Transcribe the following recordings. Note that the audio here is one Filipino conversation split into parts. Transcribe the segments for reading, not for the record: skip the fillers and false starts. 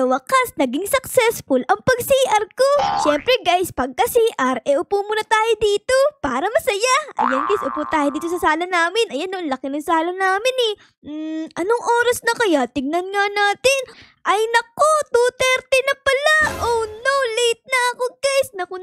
sa wakas, naging successful ang pag-CR ko. Syempre guys, pagka-CR, upo muna tayo dito para masaya. Ayan guys, upo tayo dito sa sala namin. Ayan, ang laki ng sala namin eh. Anong oras na kaya? Tignan nga natin. Ay naku, 2:30 na pala. Oh no, late na ako guys. Naku.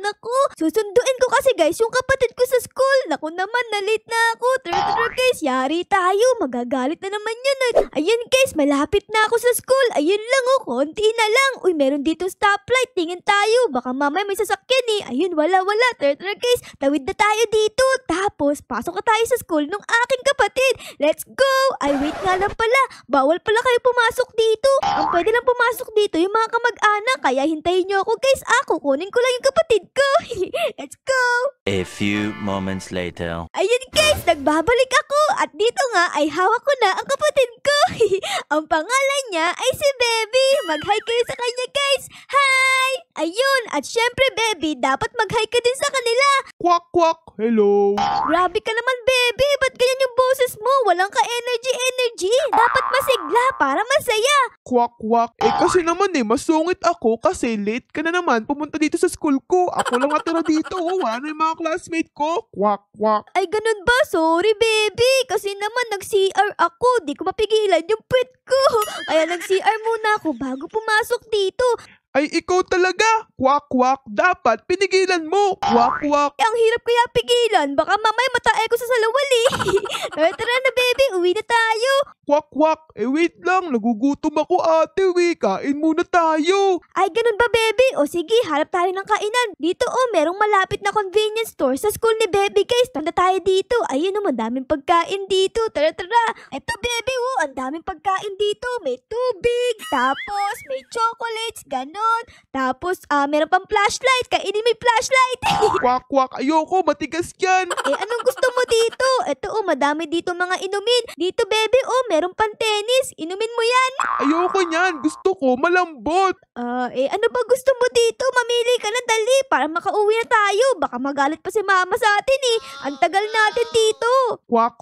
Susunduin ko kasi guys yung kapatid ko sa school. Naku naman, na late na ako. Tara guys, yari tayo. Magagalit na naman yun. Ayan guys, malapit na ako sa school. Ayun lang oh, konti na lang. Uy, meron dito stoplight. Tingin tayo. Baka mamaya may sasakyan eh. Ayun, wala. Tara guys, tawid na tayo dito. Tapos, pasok ka tayo sa school ng aking kapatid. Let's go! Ay, wait nga lang pala. Bawal pala kayo pumasok dito. Ang pwede lang pumasok dito yung mga kamag-anak. Kaya hintayin nyo ako guys. Kukunin ko lang yung kapatid ko. Let's go! A few moments later. Ayun guys, nagbabalik ako. At dito nga ay hawak ko na ang kapatid ko. Ang pangalan niya ay si Baby. Mag-hi kayo sa kanya guys. Hi! Ayun, at syempre Baby, dapat mag-hi ka din sa kanila. Kwak, hello. Grabe ka naman Baby. Ba't ganyan yung boses mo? Walang ka energy. Dapat masigla para masaya. Kwak. Kasi naman masungit ako kasi late ka na naman pumunta dito sa school ko. Ako lang natira dito. Ano yung mga classmate ko? Kwak. Ay, ganun ba? Sorry, Baby. Kasi naman nag-CR ako. Di ko mapigilan yung puwet ko. Kaya nag-CR muna ako bago pumasok dito. Ay, ikaw talaga. Kwak. Dapat pinigilan mo. Kwak. Ang hirap kaya pigilan. Baka mamaya matae ko sa salawali. Tara na, Baby. Uwi na tayo. Kwak. Wait lang. Nagugutom ako ate. Kain muna tayo. Ay, ganun ba, Baby? O sige, harap tayo ng kainan. Dito merong malapit na convenience store sa school ni Baby guys. Tanda tayo dito. Ayun madaming pagkain dito. Tara. Eto, Baby, ang daming pagkain dito. May tubig, tapos may chocolates, ganon. Tapos, meron pang flashlight. Kainin may flashlight. Kwak. Ayoko. Matigas yan. Anong gusto mo dito? Eto, madami dito mga inumin. Dito, Baby, meron pang tennis. Inumin mo yan. Ayoko niyan. Gusto ko malambot. Ano ba gusto mo dito? Mamili ka na dali para makauwi na tayo. Baka magalit pa si mama sa atin eh. Ang tagal natin dito. Kwak.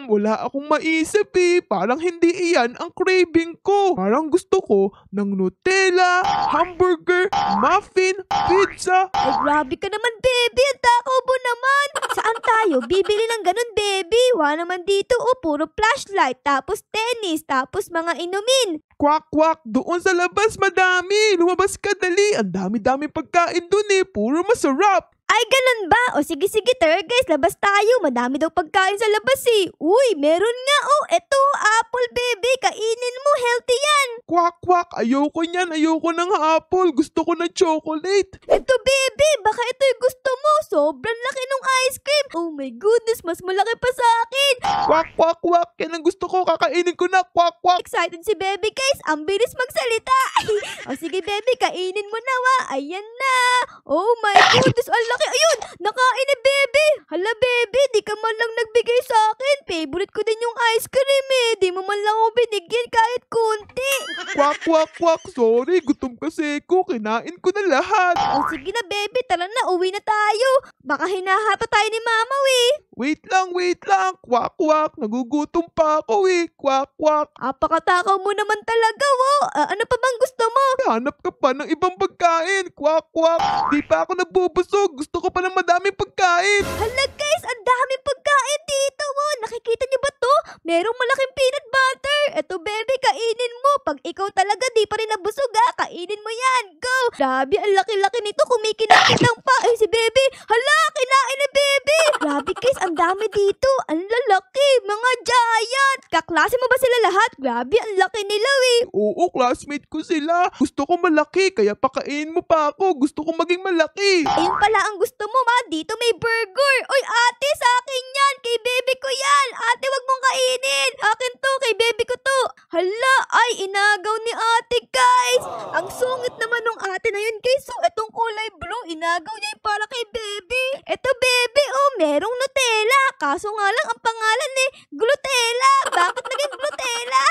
Wala akong maisip Parang hindi iyan ang craving ko. Parang gusto ko ng Nutella, hamburger, muffin, pizza. Ay, grabe ka naman, Baby. Ang takaw mo naman. Saan tayo bibili ng ganun, Baby? Wala naman dito. Puro flashlight. Tapos tennis. Tapos mga inumin. Kwak. Doon sa labas madami. Lumabas ka dali. Ang dami-dami pagkain dun Puro masarap. Ay, ganun ba? O sige, tara guys, labas tayo. Madami daw pagkain sa labas Uy, meron nga eto, apple Baby. Kainin mo, healthy yan. Kwak. Ayoko niyan. Ayoko ng apple. Gusto ko ng chocolate. Ito Baby, baka ito yung gusto mo. Sobrang laki ng ice cream. Oh my goodness, mas malaki pa sa akin. Kwak. Yan ang gusto ko. Kakainin ko na. Kwak. Excited si Baby guys. Ang bilis magsalita. O sige Baby, kainin mo na Ayan na. Oh my goodness, ang laki. Ayun, nakain ni Baby. Hala Baby, di ka man lang nagbigay sa akin. Favorite ko din yung ice cream Di mo man lang ako binigyan kahit konti. Kwak. Sorry, gutom kasi ko. Kinain ko na lahat. O sige na Baby, tara na, uwi na tayo. Baka hinahata tayo ni Mama Wait lang. Kwak. Nagugutom pa ako Kwak. Apakatakaw mo naman talaga ano pa bang gusto mo? Hanap ka pa ng ibang pagkain. Kwak. Di pa ako nabubusog. Gusto ko pa ng madaming pagkain. Hala guys, ang daming pagkain dito Nakikita niyo ba to? Merong malaking peanut butter. Eto Baby, kainin mo. Pag ikaw talaga di pa rin nabusog kainin mo yan. Go! Grabe, ang laki-laki nito. Kumikinang pa. Ay, si Baby. Hala, kinain ni Baby. Grabe guys, ang dami dito. Ang lalaki. Mga giant. Kaklase mo ba sila lahat? Grabe, ang laki nila Oo, classmate ko sila. Gusto ko malaki, kaya pakain mo pa ako. Gusto ko maging malaki. Ayun pala ang gusto mo Dito may burger. Oy, ate, sa akin yan. Kay Baby ko yan. Ate, wag mong kainin. Akin to, kay Baby ko to. Hala, ay, inagaw ni ate guys. Ang sungit naman ng ate na yun guys. So, etong kulay blue, inagaw niya yung para kay Baby. Eto Baby, merong Nutella. Kaso nga lang, ang pangalan Glutella. Bakit naging Glutella?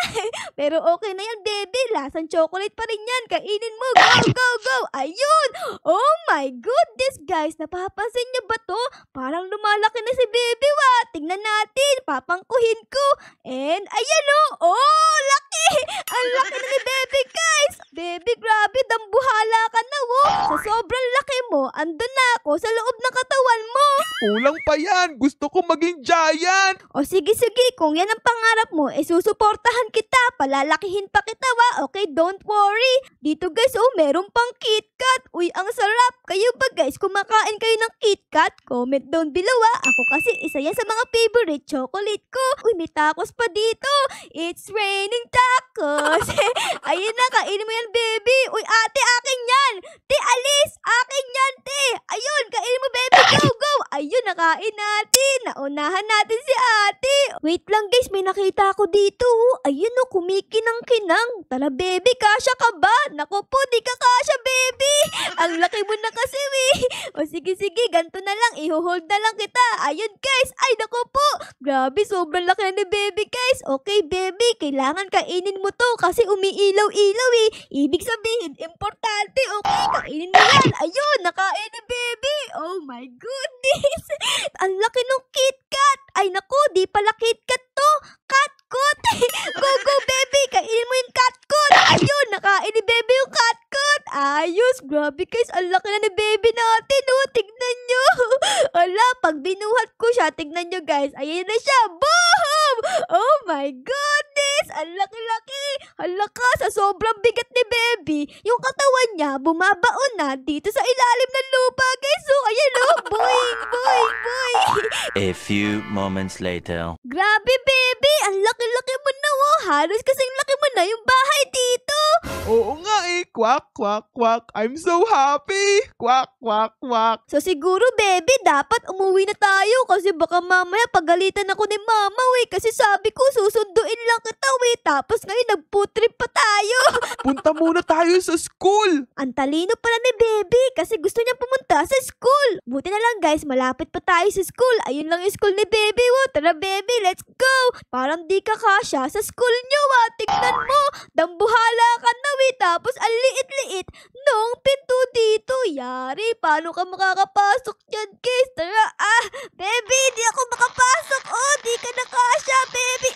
Pero okay na yan, baby. Lasang chocolate pa rin yan. Kainin mo. Go, go, go. Ayun. Oh my goodness, guys. Napapansin niyo ba to? Parang lumalaki na si baby, wa. Tingnan natin. Papangkuhin ko. And ayan Oh, laki. Ang laki na ni baby, guys. Baby, grabe. Dambuhala ka na, Sa sobrang laki mo, andun na ako sa loob ng katawan mo. Kulang pa yan. Gusto ko maging giant. O sige, kung yan ang pangarap mo, susuportahan kita, palalakihin pa kita, Okay, don't worry. Dito guys, meron pang KitKat. Uy, ang sarap. Kayo ba guys, kumakain kayo ng KitKat? Comment down below, Ako kasi isa yan sa mga favorite chocolate ko. Uy, may tacos pa dito. It's raining tacos. Ayun na, kainin mo yan, baby. Uy, ate, akin yan. Te, alis. Akin yan, te. Ayun, kainin mo, baby. Go, go. Ayun, nakain natin. Naunahan natin si ate. Wait lang guys, may nakita ako dito. Ayun kumikinang-kinang. Tara baby, kasya ka ba? Naku po, di ka kasya baby. Ang laki mo na kasi O sige, ganito na lang. Iho-hold na lang kita. Ayun guys, ay naku po. Grabe, sobrang laki na ni baby guys. Okay baby, kailangan kainin mo to kasi umiilaw-ilaw Ibig sabihin, importante. Okay, kainin mo yan. Ayun, nakain ni baby. Oh my goodness. Ang laki ng KitKat. Ay naku, di pala KitKat to. Katkot. Go, go baby, kainin mo yung katkot. Ayun, nakain ni baby yung katkot. Ayos, grabe guys, ang laki na ni baby natin. Tignan nyo. Ala, pag binuhat ko siya, tignan nyo guys. Ayun na siya. Boom! Oh my goodness, ang laki-laki. Hala ka, sa sobrang bigat ni baby, yung katawan niya bumabaon na dito sa ilalim ng lupa guys. So, ayan boing, boing, boing. A few moments later. Grabe baby, ang laki-laki mo na Halos kasing laki mo na yung bahay dito. Oo nga Quack, quack, quack. I'm so happy. Quack, quack, quack. So siguro baby, dapat umuwi na tayo kasi baka mamaya pagalitan ako ni mama kasi sabi ko susunduin lang kita tapos ngayon nagputrip pa tayo. Punta muna tayo sa school. Ang talino pala ni baby kasi gusto niya pumunta sa school. Buti na lang guys, malapit pa tayo sa school. Ayun lang yung school ni baby. Tara baby, let's go. Parang di ka kasya sa school niyo Tignan mo, dambuhala ka na tapos ang liit-liit nung pinto dito. Yari, paano ka makakapasok dyan guys? Tara, baby, di ako makapasok. Di ka na kasya, baby.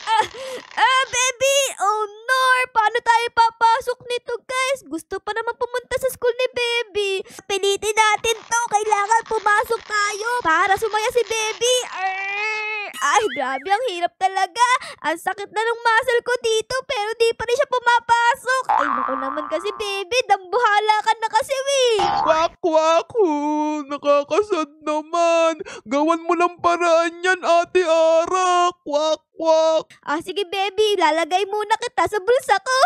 Baby, oh no, paano tayo papasok nito guys? Gusto pa naman pumunta sa school ni baby. Pilitin natin to, kailangan pumasok tayo para sumaya si baby. Ay, grabe, ang hirap talaga. Ang sakit na ng muscle ko dito pero di pa rin siya pumapasok. Ay, naku naman kasi baby, dambuhala ka na kasi Quack, quack. Nakakasad naman. Gawan mo ng paraan yan, Ate Ara. Quack, quack. Sige baby, lalagay muna kita sa bulsa ko.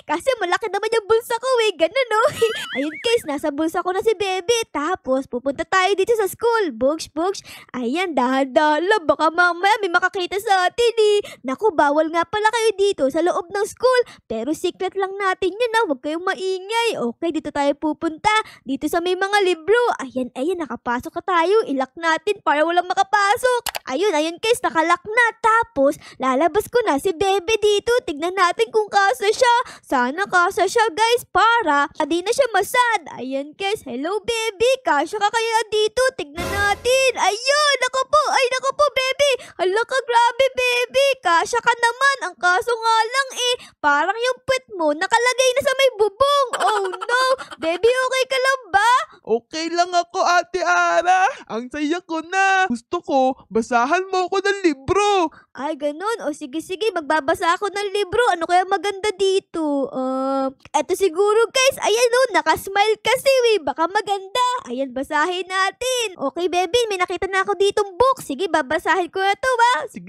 Kasi malaki naman yung bulsa ko ganun Ayun guys, nasa bulsa ko na si baby. Tapos pupunta tayo dito sa school. Books. Ayan, dahan-dahan lang. Baka mamaya may makakita sa atin Naku, bawal nga pala kayo dito sa loob ng school. Pero secret lang natin yun Huwag kayong maingay. Okay, dito tayo pupunta. Dito sa may mga libro. Ayan, nakapasok ka tayo. Ilock natin para walang makapasok. Ayun guys, nakalock na. Tapos, lalabas ko na si baby dito. Tignan natin kung kasa siya. Sana kasa siya guys para di na siya masad. Ayan guys, hello baby. Kasya ka kaya dito? Tignan natin. Ayun, naku po baby. Hala ka, grabe baby. Kasya ka naman. Ang kaso nga lang parang yung puwet mo nakalagay na sa may bubong. Oh no. Baby, okay ka lang ba? Okay lang ako, Ate Ara. Ang saya ko na. Gusto ko, basahan mo ako ng libro. Ay, ganun. O sige, magbabasa ako ng libro. Ano kaya maganda dito? Eto siguro guys. Ayan nakasmile kasi Baka maganda. Ayan, basahin natin. Okay baby, may nakita na ako ditong book. Sige, babasahin ko na to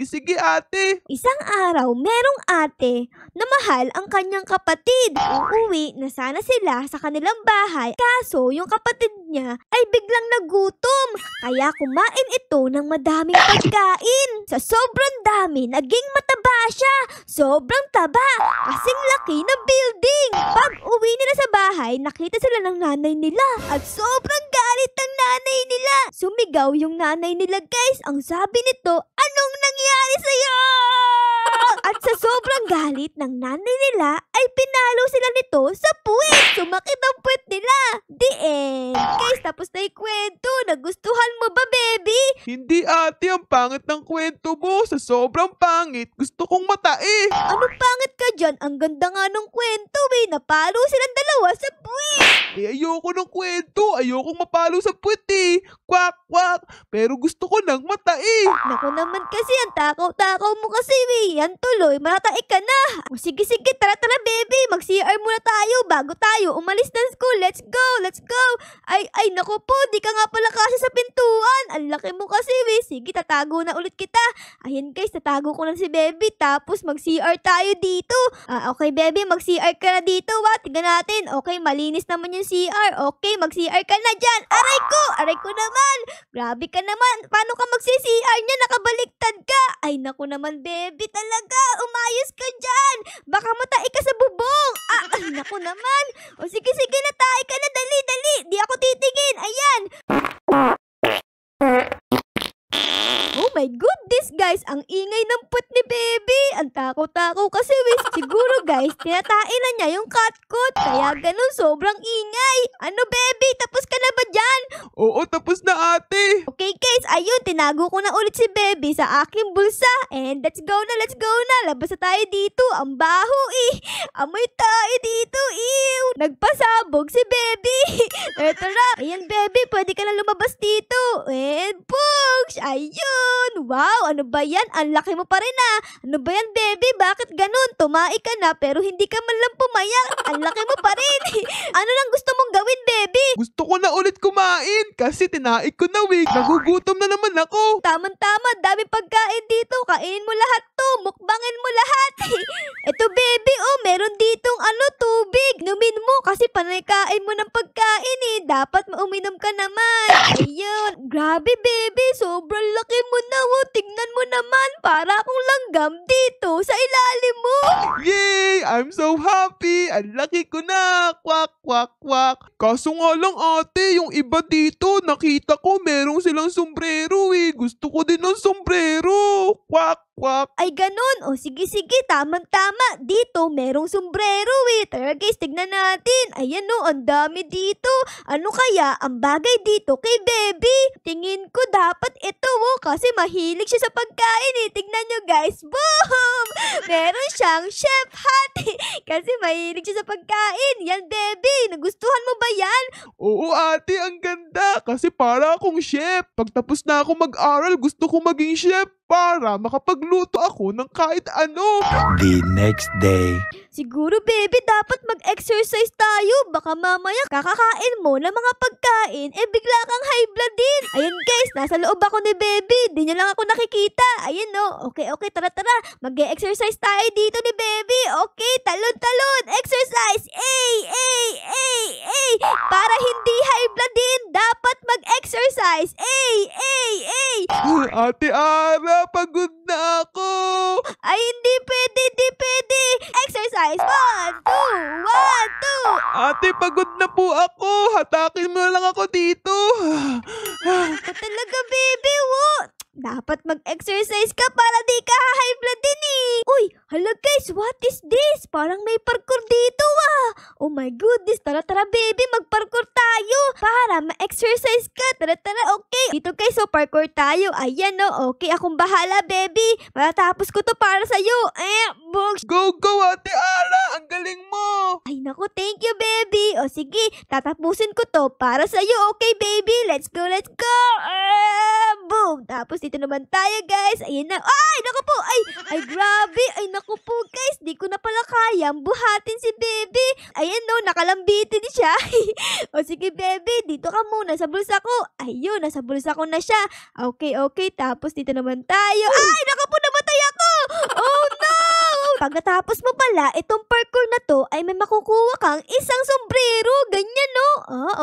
Sige, ate. Isang araw, merong ate na mahal ang kanyang kapatid. magkakapatid. Uuwi na sana sila sa kanilang bahay, kaso yung kapatid niya ay biglang nagutom. Kaya kumain ito ng madaming pagkain. Sa sobrang dami, naging mataba siya. Sobrang taba, kasing laki na building. Pag uwi nila sa bahay, nakita sila ng nanay nila at sobrang galit ng nanay nila. Sumigaw yung nanay nila, guys. Ang sabi nito, anong nangyari sa'yo? At sa sobrang galit ng nanay nila, ay pinalo sila nito sa puwet. Sumakit ang puwet nila. The end. Guys, tapos na yung kwento. Nagustuhan mo ba, baby? Hindi ate, ang pangit ng kwento mo. Sa sobrang pangit, gusto kong matai. Anong pangit ka dyan? Ang ganda nga ng kwento, eh. Napalo silang dalawa sa puwet. Ayoko ng kwento. Ayokong mapalo sa puwet eh. Kwak, kwak. Pero gusto ko ng matai. Naku naman kasi, ang takaw-takaw mo kasi, eh. Yan tuloy, mataik ka na. O sige, tara, baby. Mag-CR muna tayo bago tayo umalis ng school. Let's go, let's go. Ay, naku po, di ka nga pala kasi sa pintuan. Ang laki mo kasi, eh. Sige, tatago na ulit kita. Ayan guys, tatago ko na si baby. Tapos mag-CR tayo dito. Okay, baby, mag-CR ka na dito, Tingnan natin. Okay, malinis naman yung CR. Okay, mag-CR ka na dyan. Aray ko naman. Grabe ka naman. Paano ka mag-CR niya? Nakabaliktad ka. Ay, naku naman, baby, talaga. Umayos ka dyan. Baka matai ka sa bubong. Ay, naku naman. O sige, natai ka na. Dali. Di ako titingin. Ayan. Oh my goodness, guys. Ang ingay ng puwet ni baby. Ang takaw-takaw kasi, siguro, guys, tinatain na niya yung cut. Kaya ganun, sobrang ingay. Ano, baby? Tapos ka na ba dyan? Oo, tapos na ate. Okay, guys. Ayun, tinago ko na ulit si baby sa aking bulsa. And let's go na. Labas na tayo dito. Ang baho, eh. Amoy tayo dito, ew. Nagpasabog si baby. Tara. Ayan, baby. Pwede ka na lumabas dito. And push. Ayun. Wow, ano ba yan? Ang laki mo pa rin, ah. Ano ba yan, baby? Bakit ganun? Tumai ka na pero hindi ka man lang pumayak. Ang laki mo pa rin. Ano nang gusto mong gawin, baby? Gusto ko na ulit kumain kasi tinaik ko na wig. Nagugutom na naman ako. Tama, dami pagkain dito. Kainin mo lahat to. Mukbangin mo lahat. Eto, baby, meron ditong tubig. Numin mo kasi panaykain mo ng pagkain, eh. Dapat mauminom ka naman. Ayun. Grabe, baby. Sobrang laki mo na, Tignan mo naman. Para akong langgam dito sa ilalim mo. Yay! I'm so happy. Ang laki ko na. Kwak, kwak, kwak. Kaso nga lang ate, yung iba dito, nakita ko merong silang sombrero eh. Gusto ko din ng sombrero. Kwak, kwak. Ay, ganun. O, sige. Tama. Dito, merong sombrero, eh. Tara, guys, tignan natin. Ayan, ang dami dito. Ano kaya ang bagay dito kay baby? Tingin ko dapat ito, kasi mahilig siya sa pagkain, eh. Tignan nyo, guys. Boom! Meron siyang chef hat. Kasi mahilig siya sa pagkain. Yan, baby. Nagustuhan mo ba yan? Oo ate, ang ganda. Kasi para akong chef. Pagtapos na ako mag-aral, gusto ko maging chef para makapagluto ako ng kahit ano. The next day. Siguro, baby, dapat mag-exercise tayo. Baka mamaya kakakain mo ng mga pagkain, bigla kang high blood din. Ayan, guys, nasa loob ako ni baby. Di niya lang ako nakikita. Ayan, Okay, tara. Mag-exercise tayo dito ni baby. Okay, talon. Exercise. Para hindi high blood din, dapat mag-exercise. Ate Ara, pagod na ako. Ay, hindi pwede. Exercise. 1, 2. Ate, pagod na po ako. Hatakin mo na lang ako dito. Ito talaga, baby, Dapat mag-exercise ka para di ka high blood din, eh. Uy, hala guys, what is this? Parang may parkour dito, Oh my goodness, tara baby, mag-parkour tayo para ma-exercise ka. Tara, okay. Dito guys, parkour tayo. Ayan, okay, akong bahala, baby. Matatapos ko to para sa'yo. Bugs. Go, Ate Ara. Ang galing mo. Ay, naku, thank you, baby. O sige, tatapusin ko to para sa'yo. Okay, baby, let's go. Boom. Tapos dito naman tayo, guys. Ayan na. Ay, naku po. Ay, grabe. Ay, naku po, guys. Di ko na pala kayang buhatin si baby. Ayan, nakalambitin siya. O sige, baby. Dito ka muna sa bulsa ko. Ayun, nasa bulsa ko na siya. Okay. Tapos dito naman tayo. Ay, naku po, namatay ako. Oh, no. Pagkatapos mo pala, itong parkour na to ay may makukuha kang isang sombrero. Ganyan, no?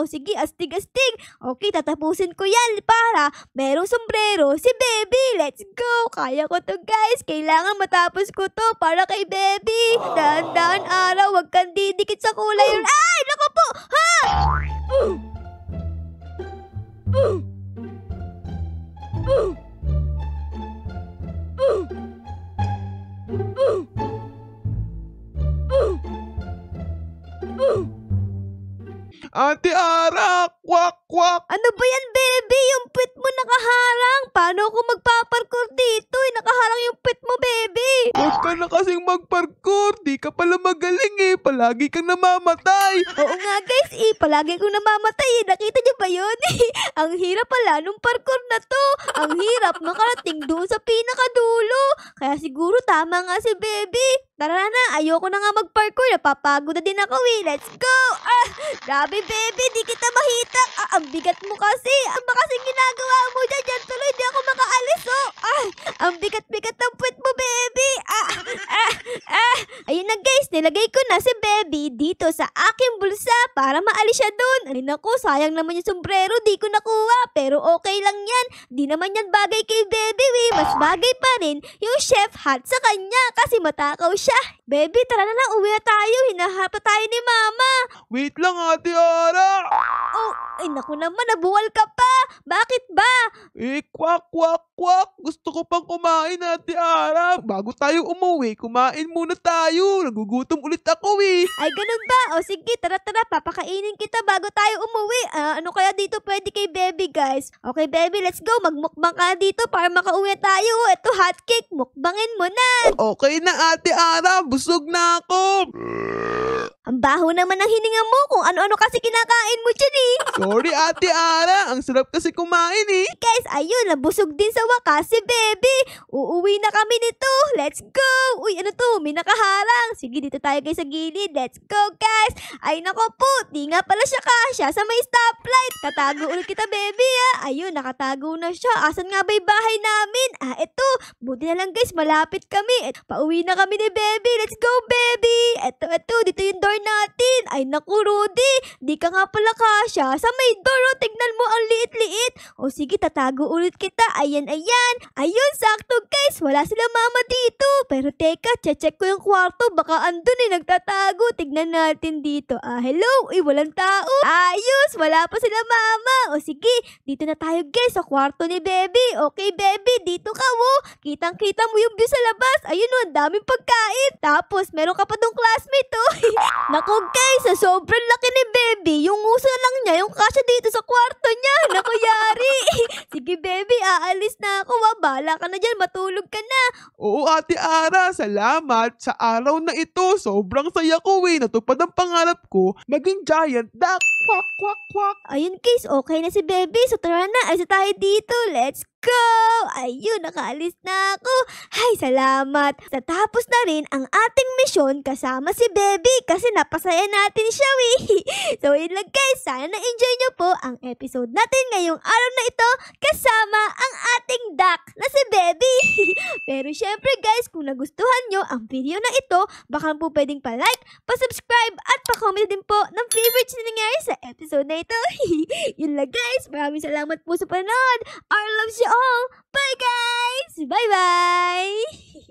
Sige, astig-astig. Okay, tatapusin ko yan para merong sombrero si Baby. Let's go! Kaya ko to, guys. Kailangan matapos ko to para kay Baby. Dahan-dahan, araw. Huwag kang didikit sa kulay. Ay, naku po! Ha? Ate Ara, kwak, kwak. Ano ba yan, Baby? Yung pit mo nakaharang. Paano ako magpaparkour dito? Nakaharang yung pit mo, Baby. Huwag ka na kasing magparkour. Di ka pala magaling eh. Palagi kang namamatay. Oo nga, guys. Palagi kong namamatay. Nakita niyo ba yun? Ang hirap pala nung parkour na to. Ang hirap makarating doon sa pinakadulo. Kaya siguro tama nga si Baby. Tara na, ayoko na nga mag-parkour. Napapagod na din ako eh. Let's go! Grabe, Baby, di kita mahita. Ang bigat mo kasi. Ang kasing ginagawa mo dyan. Diyan tuloy, di ako makaalis, oh. Ang bigat-bigat ng puwet mo, Baby. Ayun na, guys. Nilagay ko na si Baby dito sa aking bulsa para maalis siya doon. Ay naku, sayang naman yung sombrero. Di ko nakuha. Pero okay lang yan. Di naman yan bagay kay Baby, eh. Mas bagay pa rin yung chef hat sa kanya kasi matakaw siya. Baby, tara na lang. Uwi na tayo. Hinahanap na tayo ni Mama. Wait lang, Ate Ara. Ay naku naman, nabuwal ka pa. Bakit ba? Kwak, kwak, kwak. Gusto ko pang kumain, Ate Ara. Bago tayo umuwi, kumain muna tayo. Nagugutom ulit ako eh. Ay ganun ba? O sige, tara, papakainin kita bago tayo umuwi. Ano kaya dito pwede kay Baby, guys? Okay, Baby, let's go. Magmukbang ka dito para makauwi tayo. Ito, hotcake. Mukbangin mo na. Okay na, Ate Ara. Busog na ako. Ang baho naman ng hininga mo kung ano-ano kasi kinakain mo dyan eh. Sorry, Ate Ara. Ang sarap kasi kumain eh. Guys, ayun, nabusog din sa wakas si Baby. Uuwi na kami nito. Let's go. Uy, ano to? May nakaharang. Sige, dito tayo guys sa gilid. Let's go, guys. Ay, nako po. Di nga pala siya kasya sa may stoplight. Tatago ulit kita, Baby, ah. Ayun, nakatago na siya. Asan nga ba yung bahay namin? Eto. Buti na lang, guys. Malapit kami. Pauwi na kami ni Baby. Let's go, Baby. Eto. Dito yung door natin. Ay, naku, Rudy. Di ka nga pala kasya sa may door. Tignan mo ang liit-liit. O sige, tatago ulit kita. Ayan. Ayun, sakto, guys. Wala sila Mama dito. Pero teka, check ko yung kwarto. Baka andun nagtatago. Tignan natin dito. Hello. Uy, walang tao. Ayos, wala pa sila Mama. O sige, dito na tayo, guys, sa kwarto ni Baby. Okay, Baby, dito ka, oh. Kitang-kita mo yung view sa labas. Ayun, ang daming pagkain. Tapos, meron ka pa dong classmate, oh. Naku, guys, sa sobrang laki ni Baby, yung uso lang niya, yung kasya dito sa kwarto niya. Naku, yari. Sige, Baby, aalis na ako, ha. Bahala ka na dyan, matulog ka na. Oo, Ate Ara. Salamat. Sa araw na ito, sobrang saya ko eh. Natupad ang pangarap ko, maging giant duck. Kwak, kwak, kwak. Ayun, guys, okay na si Baby. So, tara na, alis na tayo dito. Let's go! Ayun, nakaalis na ako. Ay, salamat. Natapos na rin ang ating misyon kasama si Baby kasi napasaya natin siya, eh. So, yun lang, guys. Sana na-enjoy nyo po ang episode natin ngayong araw na ito kasama ang ating duck na si Baby. Pero syempre, guys, kung nagustuhan nyo ang video na ito, baka po pwedeng pa-like, pa-subscribe, at pa-comment din po ng favorites na nangyari sa episode na ito. Yun lang, guys. Maraming salamat po sa panood. Our loves you all. Bye, guys! Bye-bye!